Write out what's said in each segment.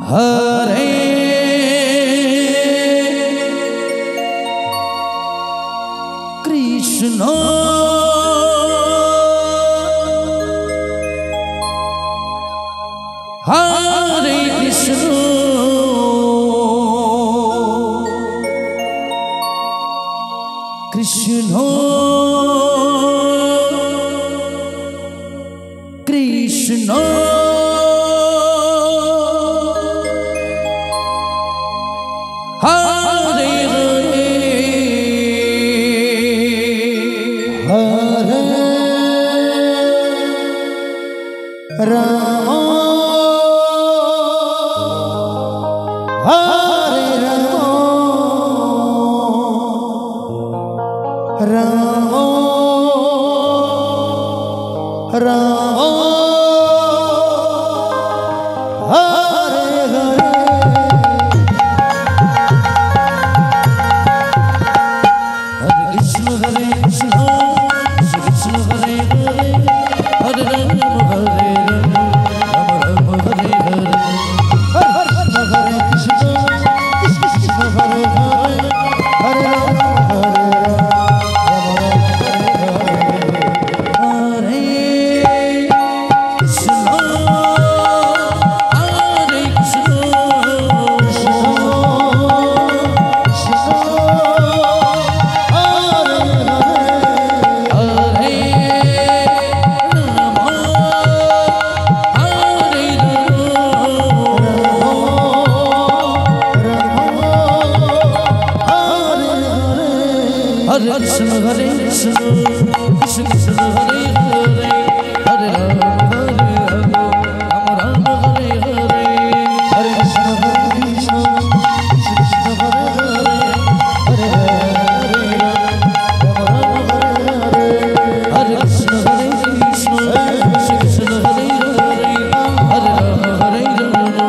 Hare Krishna Hare Krishna Krishna Krishna Hare Hare Hare Rama Hare Rama Rama Rama Hare Hare Hare Krishna Hare Krishna Krishna Hare Hare Hare Rama Hare Rama Rama Hare Hare Hare Krishna Krishna Hare Hare Hare Rama Hare Hare Krishna Hare Krishna Krishna Krishna Hare Hare Hare Rama Hare Rama Rama Rama Hare Hare Hare Krishna Hare Krishna Krishna Krishna Hare Hare Hare Rama Rama Hare Hare Hare Krishna Hare Krishna Krishna Krishna Hare Hare Hare Rama Hare Rama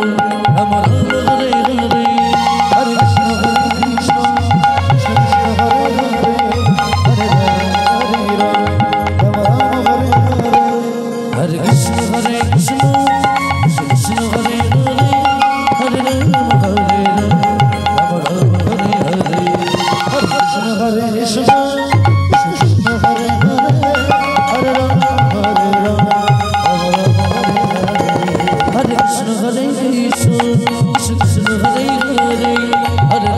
Rama Rama Hare Hare Hare Krishna Hare Krishna Krishna Krishna Hare Hare Hare Krishna Hare Krishna Krishna Krishna Hare Hare Hare Rama Hare Rama Rama Rama Hare Hare Hare Krishna Hare Krishna Krishna Krishna Hare Hare Hare Rama Hare Rama Rama Rama Hare Hare Hare Krishna Hare Krishna Krishna Krishna Hare Hare Hare